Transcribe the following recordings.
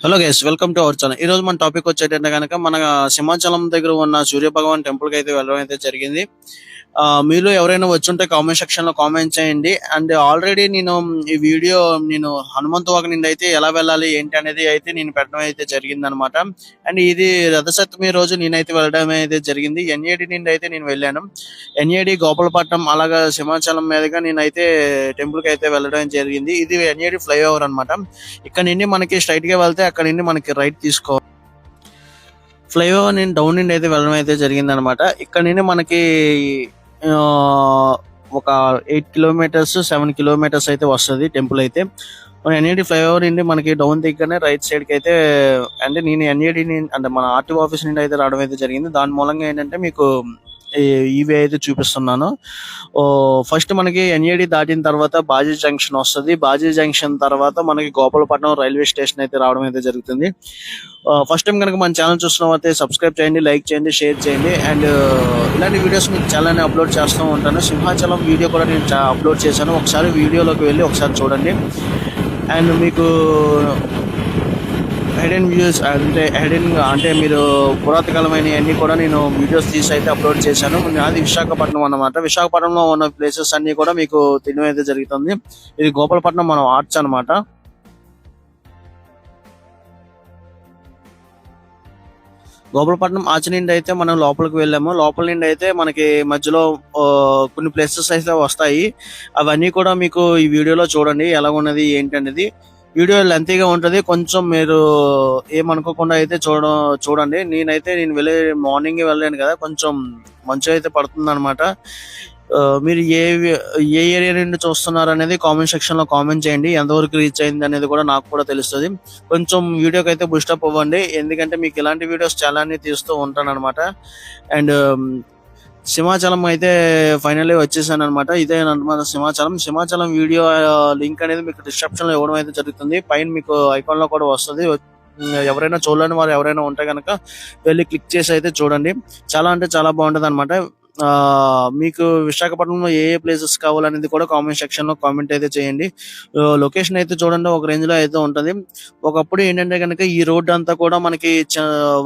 Hello guys, welcome to our channel. ఈ రోజు మన టాపిక్ వచ్చేటంటే కనుక మన సింహాచలం దగ్గర ఉన్న సూర్య భగవాన్ టెంపుల్ కి అయితే వెళ్ళడం అయితే జరిగింది. మీలో ఎవరైనా వచ్చుంటే కామెంట్ సెక్షన్ లో కామెంట్ చేయండి. అండ్ ఆల్రెడీ నేను హనుమంతు వాక నుండి అయితే ఎలా వెళ్ళాలి ఏంటి అనేది అయితే నేను పెట్టడం అయితే జరిగింది అనమాట. అండ్ ఇది రథసప్తమి రోజు నేనైతే వెళ్ళడం అయితే జరిగింది. ఎన్ఏడి నుండి అయితే నేను వెళ్ళాను. ఎన్ఏడి గోపాలపట్నం అలాగా సింహాచలం మీదుగా నేనైతే టెంపుల్ కి అయితే వెళ్ళడం జరిగింది. ఇది ఎన్ఏడి ఫ్లైఓవర్ అనమాట. ఇక్కడ నుండి మనకి స్ట్రైట్ గా వెళ్తే అక్కడ నుండి మనకి రైట్ తీసుకోవాలి. ఫ్లైఓవర్ నుండి డౌన్ నుండి అయితే వెళ్ళడం అయితే జరిగింది అనమాట. ఇక్కడ నుండి మనకి ఆ, ఒక 8 కిలోమీటర్స్ 7 కిలోమీటర్స్ అయితే వస్తుంది టెంపుల్ అయితే. మన ఎన్ఏడి ఫ్లైఓవర్ నుండి మనకి డౌన్ దిగ్గానే రైట్ సైడ్ కి అయితే, అంటే నేను ఎన్ఏడి అంటే మన ఆర్టీఓ ఆఫీస్ నుండి అయితే రావడం అయితే జరిగింది. దాని మూలంగా ఏంటంటే మీకు ఇవి అయితే చూపిస్తున్నాను. ఫస్ట్ మనకి ఎన్ఏడి దాటిన తర్వాత బాజీ జంక్షన్ వస్తుంది. బాజీ జంక్షన్ తర్వాత మనకి గోపాలపట్నం రైల్వే స్టేషన్ అయితే రావడం అయితే జరుగుతుంది. ఫస్ట్ టైం కనుక మన ఛానల్ చూస్తున్నట్లయితే సబ్స్క్రైబ్ చేయండి, లైక్ చేయండి, షేర్ చేయండి. అండ్ ఇలాంటి వీడియోస్ మీకు చాలానే అప్లోడ్ చేస్తూ ఉంటాను. సింహాచలం వీడియో కూడా నేను అప్లోడ్ చేశాను. ఒకసారి వీడియోలోకి వెళ్ళి ఒకసారి చూడండి. అండ్ మీకు హెడెన్ వ్యూస్ అంటే మీరు పురాతకాలమైన అన్ని కూడా నేను వీడియోస్ తీసి అయితే అప్లోడ్ చేశాను. అది విశాఖపట్నం అన్నమాట. విశాఖపట్నంలో ఉన్న ప్లేసెస్ అన్ని కూడా మీకు తెలియడం అయితే జరుగుతుంది. ఇది గోపాలపట్నం మనం ఆర్చ్ అన్నమాట. గోపాలపట్నం ఆర్చ్ నుండి అయితే మనం లోపలికి వెళ్ళాము. లోపల నుండి అయితే మనకి మధ్యలో కొన్ని ప్లేసెస్ అయితే వస్తాయి. అవన్నీ కూడా మీకు ఈ వీడియోలో చూడండి ఎలా ఉన్నది ఏంటి అనేది. వీడియో లెంతీగా ఉంటది, కొంచెం మీరు ఏమనుకోకుండా అయితే చూడండి. నేను మార్నింగ్ వెళ్ళాను కదా, కొంచెం మంచు అయితే పడుతుంది అనమాట. మీరు ఏ ఏరియా నుండి చూస్తున్నారు అనేది కామెంట్ సెక్షన్ లో కామెంట్ చేయండి. ఎంతవరకు రీచ్ అయింది అనేది కూడా నాకు కూడా తెలుస్తుంది. కొంచెం వీడియోకి అయితే బూస్టప్ అవ్వండి, ఎందుకంటే మీకు ఇలాంటి వీడియోస్ చాలా తీస్తూ ఉంటాను అనమాట. అండ్ సింహాచలం అయితే ఫైనల్లీ వచ్చేసాను అనమాట. ఇదే అనమాట సింహాచలం వీడియో లింక్ అనేది మీకు డిస్క్రిప్షన్ లో ఇవ్వడం అయితే జరుగుతుంది. పైన మీకు ఐకాన్ లో కూడా వస్తుంది. ఎవరైనా చూడలేని వారు ఎవరైనా ఉంటే కనుక వెళ్ళి క్లిక్ చేసి అయితే చూడండి. చాలా అంటే చాలా బాగుంటది అనమాట. మీకు విశాఖపట్నంలో ఏ ప్లేసెస్ కావాలనేది కూడా కామెంట్ సెక్షన్ లో కామెంట్ అయితే చేయండి. లొకేషన్ అయితే చూడండి ఒక రేంజ్ లో అయితే ఉంటది. ఒకప్పుడు ఏంటంటే కనుక ఈ రోడ్ అంతా కూడా మనకి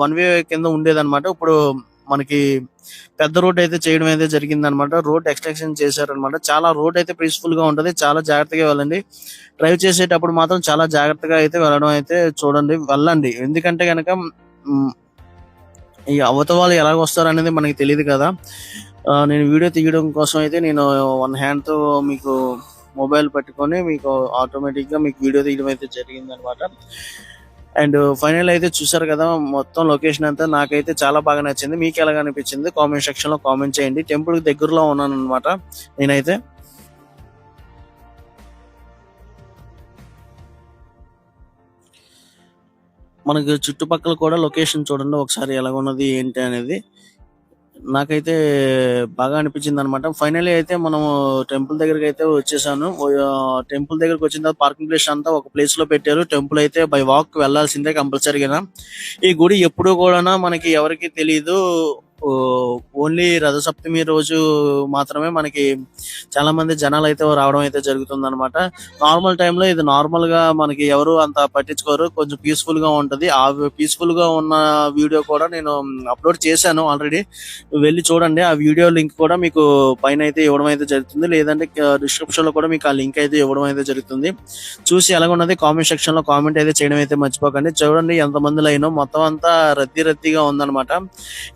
వన్ వే కింద ఉండేదన్నమాట. ఇప్పుడు మనకి పెద్ద రోడ్ అయితే చేయడం అయితే జరిగింది అనమాట. రోడ్ ఎక్స్టెన్షన్ చేశారనమాట. చాలా రోడ్ అయితే పీస్ఫుల్ గా ఉంటది. చాలా జాగ్రత్తగా వెళ్ళండి. డ్రైవ్ చేసేటప్పుడు మాత్రం చాలా జాగ్రత్తగా అయితే వెళ్ళండి. ఎందుకంటే కనుక ఈ అవత వాళ్ళు ఎలాగ వస్తారు అనేది మనకి తెలియదు కదా. నేను వీడియో తీయడం కోసం అయితే నేను వన్ హ్యాండ్ తో మీకు మొబైల్ పట్టుకొని మీకు ఆటోమేటిక్ గా మీకు వీడియో తీయడం అయితే జరిగింది అనమాట. అండ్ ఫైనల్ అయితే చూసారు కదా, మొత్తం లొకేషన్ అంతా నాకైతే చాలా బాగా నచ్చింది. మీకు ఎలాగ అనిపించింది కామెంట్ సెక్షన్ లో కామెంట్ చేయండి. టెంపుల్ దగ్గరలో ఉన్నాను అనమాట నేనైతే. మనకి చుట్టుపక్కల కూడా లొకేషన్ చూడండి ఒకసారి ఎలాగ ఉన్నది ఏంటి అనేది. నాకైతే బాగా అనిపించింది అనమాట. ఫైనల్లీ అయితే మనము టెంపుల్ దగ్గరికి అయితే వచ్చేసాను. టెంపుల్ దగ్గరికి వచ్చిన తర్వాత పార్కింగ్ ప్లేస్ అంతా ఒక ప్లేస్ లో పెట్టారు. టెంపుల్ అయితే బై వాక్ వెళ్లాల్సిందే కంపల్సరీగా. ఈ గుడి ఎప్పుడు కూడా మనకి ఎవరికి తెలియదు. ఓన్లీ రథసప్తమి రోజు మాత్రమే మనకి చాలా మంది జనాలు అయితే రావడం అయితే జరుగుతుంది అనమాట. నార్మల్ టైంలో ఇది నార్మల్ గా మనకి ఎవరు అంత పట్టించుకోరు. కొంచెం పీస్ఫుల్ గా ఉంటది. ఆ పీస్ఫుల్ గా ఉన్న వీడియో కూడా నేను అప్లోడ్ చేశాను ఆల్రెడీ. వెళ్ళి చూడండి. ఆ వీడియో లింక్ కూడా మీకు పైన అయితే ఇవ్వడం అయితే జరుగుతుంది, లేదంటే డిస్క్రిప్షన్ లో కూడా మీకు ఆ లింక్ అయితే ఇవ్వడం అయితే జరుగుతుంది. చూసి ఎలాగున్నది కామెంట్ సెక్షన్ లో కామెంట్ అయితే చేయడం అయితే మర్చిపోకండి. చూడండి ఎంతమంది లైన్, మొత్తం అంతా రద్దీగా ఉందన్నమాట.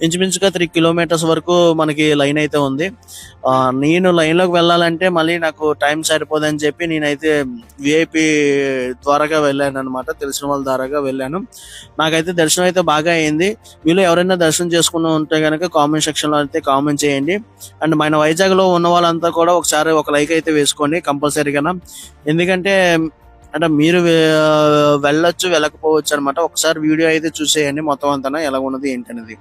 ఇంచుమించుగా 3 కిలోమీటర్స్ వరకు మనకి లైన్ అయితే ఉంది. నేను లైన్ లోకి వెళ్ళాలంటే మళ్ళీ నాకు టైం సరిపోదని చెప్పి నేనైతే విఐపి ద్వారాగా వెళ్ళాను అనమాట. తెలిసిన వాళ్ళ ద్వారాగా వెళ్ళాను. నాకైతే దర్శనం అయితే బాగా అయింది. వీళ్ళు ఎవరైనా దర్శనం చేసుకుని ఉంటే కనుక కామెంట్ సెక్షన్ లో అయితే కామెంట్ చేయండి. అండ్ మన వైజాగ్ లో ఉన్న వాళ్ళంతా కూడా ఒకసారి ఒక లైక్ అయితే వేసుకోండి కంపల్సరీగా. ఎందుకంటే అంటే మీరు వెళ్ళొచ్చు వెళ్ళకపోవచ్చు అనమాట. ఒకసారి వీడియో అయితే చూసేయండి మొత్తం అంతా ఎలా ఉన్నది ఏంటనేది.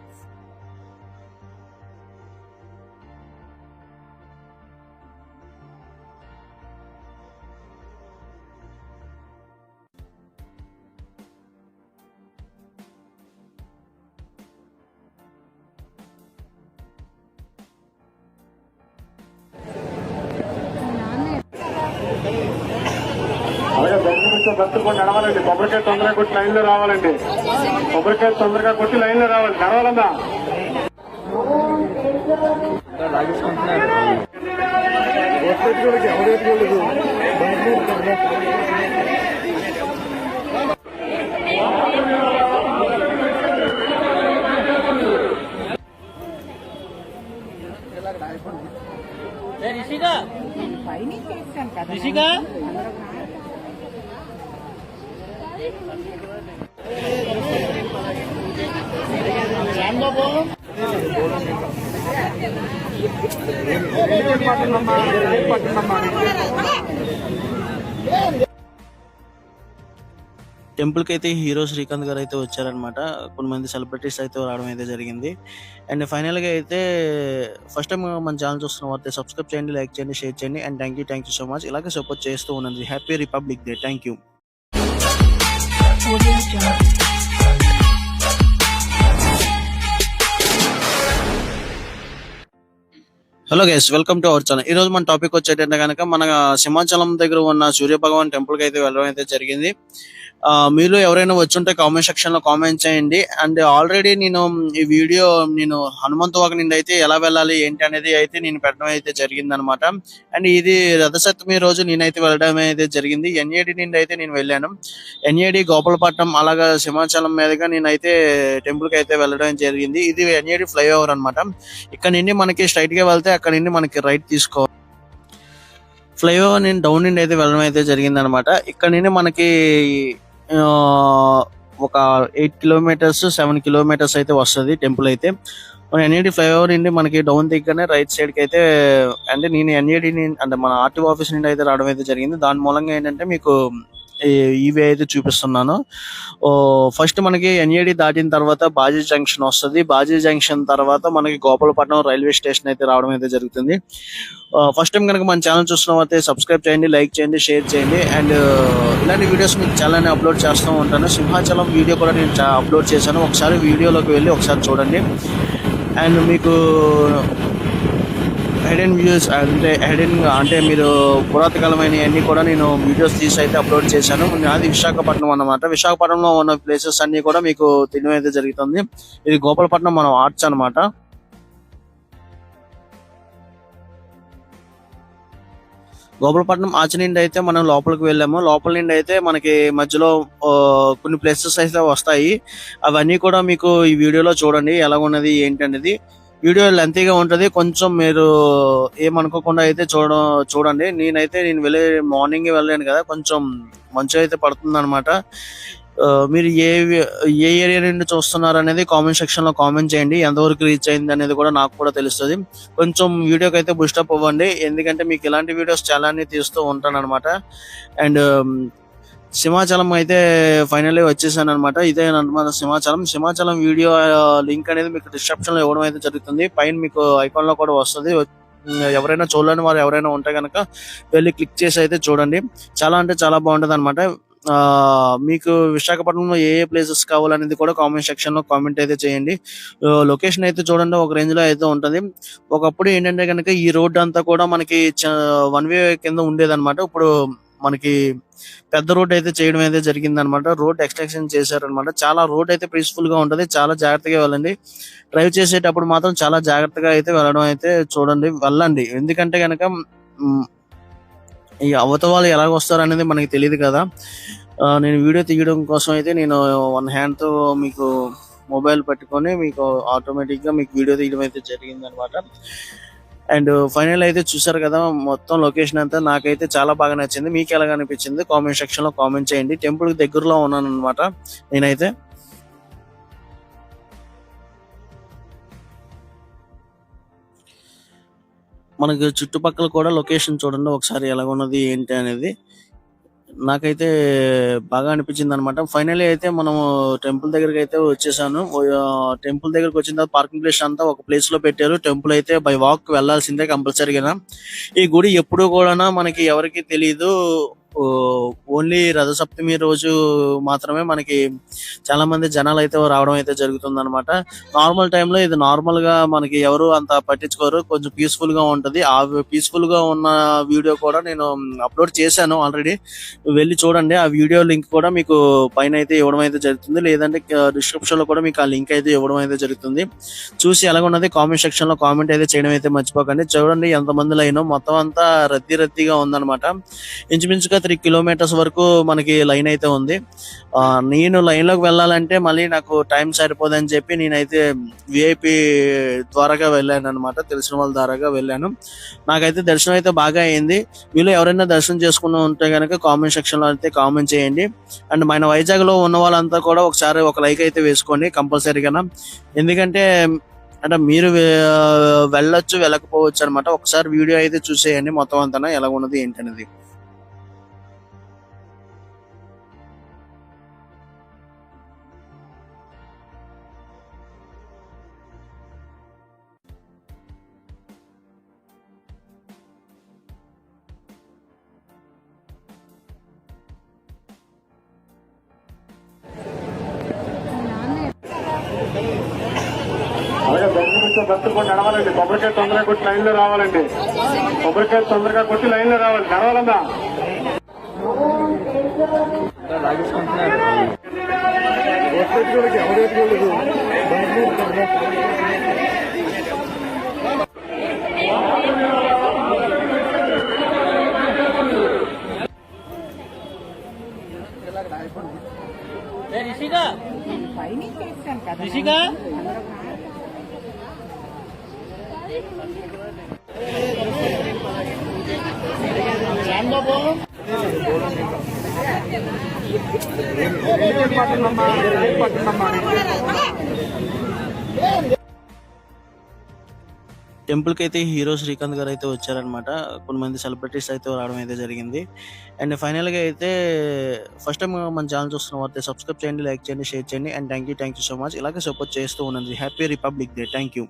భక్తులు కూడా నడవాలండి. కొబ్బరికాయ తొందరగా కొట్టి లైన్ లో రావాలండి. కొబ్బరికాయ తొందరగా కొట్టి లైన్ లో రావాలి. నడవాలన్నా టెంపుల్ కి అయితే హీరో శ్రీకాంత్ గారు అయితే వచ్చారనమాట. కొంతమంది సెలబ్రిటీస్ అయితే రావడం అయితే జరిగింది. అండ్ ఫైనల్ గా అయితే ఫస్ట్ టైం మన ఛానల్ చూస్తున్న వారైతే సబ్స్క్రైబ్ చేయండి, లైక్ చేయండి, షేర్ చేయండి. And thank you so much. ఇలాగే సపోర్ట్ చేస్తూ ఉండండి. Happy republic day. Thank you. Hello guys, welcome to our channel. ఈ రోజు మన టాపిక్ వచ్చేటంటే కనుక మన సింహాచలం దగ్గర ఉన్న సూర్య భగవాన్ టెంపుల్ కి అయితే వెళ్ళడం అయితే జరిగింది. మీరు ఎవరైనా వచ్చుంటే కామెంట్ సెక్షన్ లో కామెంట్ చేయండి. అండ్ ఆల్రెడీ నేను ఈ వీడియో హనుమంతు వాక నుండి అయితే ఎలా వెళ్ళాలి ఏంటి అనేది అయితే నేను పెట్టడం అయితే జరిగింది అనమాట. అండ్ ఇది రథసప్తమి రోజు నేనైతే వెళ్ళడం అయితే జరిగింది. ఎన్ఏడి నుండి అయితే నేను వెళ్ళాను. ఎన్ఏడి గోపాలపట్నం అలాగా సింహాచలం మీదుగా నేనైతే టెంపుల్ కి అయితే వెళ్ళడం జరిగింది. ఇది ఎన్ఏడి ఫ్లైఓవర్ అనమాట. ఇక్కడ నుండి మనకి స్ట్రైట్ గా వెళ్తే అక్కడ నుండి మనకి రైట్ తీసుకోవాలి. ఫ్లైఓవర్ నేను డౌన్ నుండి అయితే వెళ్ళడం అయితే జరిగింది అనమాట. ఇక్కడ నుండి మనకి ఒక 8 కిలోమీటర్స్ 7 కిలోమీటర్స్ అయితే వస్తుంది టెంపుల్ అయితే. ఎన్ఏడి ఫ్లైఓవర్ నుండి మనకి డౌన్ దిగ్గానే రైట్ సైడ్ కి అయితే అంటే నేను ఎన్ఏడి అంటే మన ఆర్టీఓ ఆఫీస్ నుండి అయితే రావడం అయితే జరిగింది. దాని మూలంగా ఏంటంటే మీకు ఇవి అయితే చూపిస్తున్నాను. ఫస్ట్ మనకి ఎన్ఏడి దాటిన తర్వాత బాజీ జంక్షన్ వస్తుంది. బాజీ జంక్షన్ తర్వాత మనకి గోపాలపట్నం రైల్వే స్టేషన్ అయితే రావడం అయితే జరుగుతుంది. ఫస్ట్ టైం కనుక మన ఛానల్ చూస్తున్న అయితే సబ్స్క్రైబ్ చేయండి, లైక్ చేయండి, షేర్ చేయండి. అండ్ ఇలాంటి వీడియోస్ మీకు ఛానల్ అప్లోడ్ చేస్తూ ఉంటాను. సింహాచలం వీడియో కూడా నేను అప్లోడ్ చేశాను. ఒకసారి వీడియోలోకి వెళ్ళి ఒకసారి చూడండి. అండ్ మీకు హెడెన్ వ్యూస్ అంటే మీరు పురాతకాలమైన అన్ని కూడా నేను వీడియోస్ తీసి అయితే అప్లోడ్ చేశాను. అది విశాఖపట్నం అన్నమాట. విశాఖపట్నంలో ఉన్న ప్లేసెస్ అన్ని కూడా మీకు తెలియడం అయితే జరుగుతుంది. ఇది గోపాలపట్నం మనం ఆర్చ్ అనమాట. గోపాలపట్నం ఆర్చ్ నుండి అయితే మనం లోపలికి వెళ్ళాము. లోపల నుండి అయితే మనకి మధ్యలో కొన్ని ప్లేసెస్ అయితే వస్తాయి. అవన్నీ కూడా మీకు ఈ వీడియోలో చూడండి ఎలా ఉన్నది ఏంటి అనేది. వీడియో లెంతీగా ఉంటది. కొంచెం మీరు ఏమనుకోకుండా అయితే చూడండి. నేను మార్నింగ్ వెళ్ళాను కదా, కొంచెం మంచు అయితే పడుతుంది అనమాట. మీరు ఏ ఏరియా నుండి చూస్తున్నారు అనేది కామెంట్ సెక్షన్ లో కామెంట్ చేయండి. ఎంతవరకు రీచ్ అయింది అనేది కూడా నాకు కూడా తెలుస్తుంది. కొంచెం వీడియోకి అయితే బూస్టప్ అవ్వండి, ఎందుకంటే మీకు ఇలాంటి వీడియోస్ చాలా తీస్తూ ఉంటాను అనమాట. అండ్ సింహాచలం అయితే ఫైనల్లీ వచ్చేసాను అనమాట. ఇదే అనమాట సింహాచలం వీడియో లింక్ అనేది మీకు డిస్క్రిప్షన్ లో ఇవ్వడం అయితే జరుగుతుంది. పైన మీకు ఐకాన్ లో కూడా వస్తుంది. ఎవరైనా చూడలేని వారు ఎవరైనా ఉంటే కనుక వెళ్ళి క్లిక్ చేసి అయితే చూడండి. చాలా అంటే చాలా బాగుంటది అనమాట. మీకు విశాఖపట్నంలో ఏ ప్లేసెస్ కావాలనేది కూడా కామెంట్ సెక్షన్ లో కామెంట్ అయితే చేయండి. లొకేషన్ అయితే చూడండి ఒక రేంజ్ లో అయితే ఉంటది. ఒకప్పుడు ఏంటంటే కనుక ఈ రోడ్ అంతా కూడా మనకి 1 వే కింద ఉండేదన్నమాట. ఇప్పుడు మనకి పెద్ద రోడ్ అయితే చేయడం అయితే జరిగింది అనమాట. రోడ్ ఎక్స్టెన్షన్ చేశారనమాట. చాలా రోడ్ అయితే పీస్ఫుల్ గా ఉంటది. చాలా జాగ్రత్తగా వెళ్ళండి. డ్రైవ్ చేసేటప్పుడు మాత్రం చాలా జాగ్రత్తగా అయితే వెళ్ళండి. ఎందుకంటే కనుక ఈ అవతల వాళ్ళు ఎలాగ వస్తారు అనేది మనకి తెలియదు కదా. నేను వీడియో తీయడం కోసం అయితే నేను 1 హ్యాండ్ తో మీకు మొబైల్ పట్టుకొని మీకు ఆటోమేటిక్ గా మీకు వీడియో తీయడం అయితే జరిగింది అనమాట. అండ్ ఫైనల్ అయితే చూసారు కదా, మొత్తం లొకేషన్ అంతా నాకైతే చాలా బాగా నచ్చింది. మీకు ఎలాగ అనిపించింది కామెంట్ సెక్షన్ లో కామెంట్ చేయండి. టెంపుల్ దగ్గరలో ఉన్నాను అనమాట నేనైతే. మనకి చుట్టుపక్కల కూడా లొకేషన్ చూడండి ఒకసారి ఎలా ఉన్నది ఏంటి అనేది. నాకైతే బాగా అనిపించింది అనమాట. ఫైనల్లీ అయితే మనము టెంపుల్ దగ్గరికి అయితే వచ్చేసాను. టెంపుల్ దగ్గరికి వచ్చిన తర్వాత పార్కింగ్ ప్లేస్ అంతా ఒక ప్లేస్ లో పెట్టారు. టెంపుల్ అయితే బై వాక్ వెళ్లాల్సిందే కంపల్సరీగా. ఈ గుడి ఎప్పుడు కూడా మనకి ఎవరికి తెలియదు. ఓన్లీ రథసప్తమి రోజు మాత్రమే మనకి చాలా మంది జనాలు అయితే రావడం అయితే జరుగుతుంది అనమాట. నార్మల్ టైంలో ఇది నార్మల్ గా మనకి ఎవరు అంత పట్టించుకోరు, కొంచెం పీస్ఫుల్ గా ఉంటది. ఆ పీస్ఫుల్ గా ఉన్న వీడియో కూడా నేను అప్లోడ్ చేశాను ఆల్రెడీ, వెళ్ళి చూడండి. ఆ వీడియో లింక్ కూడా మీకు పైన అయితే ఇవ్వడం అయితే జరుగుతుంది, లేదంటే డిస్క్రిప్షన్ లో కూడా మీకు ఆ లింక్ అయితే ఇవ్వడం అయితే జరుగుతుంది. చూసి ఎలాగున్నది కామెంట్ సెక్షన్ లో కామెంట్ అయితే చేయడం అయితే మర్చిపోకండి. చూడండి ఎంతమంది లైన్, మొత్తం అంతా రద్దీగా ఉందన్నమాట. ఇంచుమించుగా 3 కిలోమీటర్స్ వరకు మనకి లైన్ అయితే ఉంది. నేను లైన్ లోకి వెళ్ళాలంటే మళ్ళీ నాకు టైం సరిపోదని చెప్పి నేనైతే విఐపి ద్వారాగా వెళ్ళాను అనమాట, తెలిసిన వాళ్ళ ద్వారాగా వెళ్ళాను. నాకైతే దర్శనం అయితే బాగా అయింది. వీళ్ళు ఎవరైనా దర్శనం చేసుకుని ఉంటే కనుక కామెంట్ సెక్షన్ లో అయితే కామెంట్ చేయండి. అండ్ మన వైజాగ్ లో ఉన్న వాళ్ళంతా కూడా ఒకసారి ఒక లైక్ అయితే వేసుకోండి కంపల్సరీగా. ఎందుకంటే అంటే మీరు వెళ్ళొచ్చు వెళ్ళకపోవచ్చు అనమాట. ఒకసారి వీడియో అయితే చూసేయండి మొత్తం అంతా ఎలా ఉన్నది ఏంటనేది. అలాగే దర్శనించే భక్తులు కూడా నడవాలండి. కొబ్బరికాయ తొందరగా కొట్టి లైన్ లో రావాలండి. కొబ్బరికాయ తొందరగా కొట్టి లైన్ లో రావాలి. నడవాలన్నా టెంపుల్ కి అయితే హీరో శ్రీకాంత్ గారు అయితే వచ్చారనమాట. కొంతమంది సెలబ్రిటీస్ అయితే రావడం అయితే జరిగింది. అండ్ ఫైనల్ గా అయితే ఫస్ట్ టైం మన ఛానల్ చూస్తున్న వారైతే సబ్స్క్రైబ్ చేయండి, లైక్ చేయండి, షేర్ చేయండి. And thank you so much. ఇలాగే సపోర్ట్ చేస్తూ ఉండండి. Happy republic day. Thank you.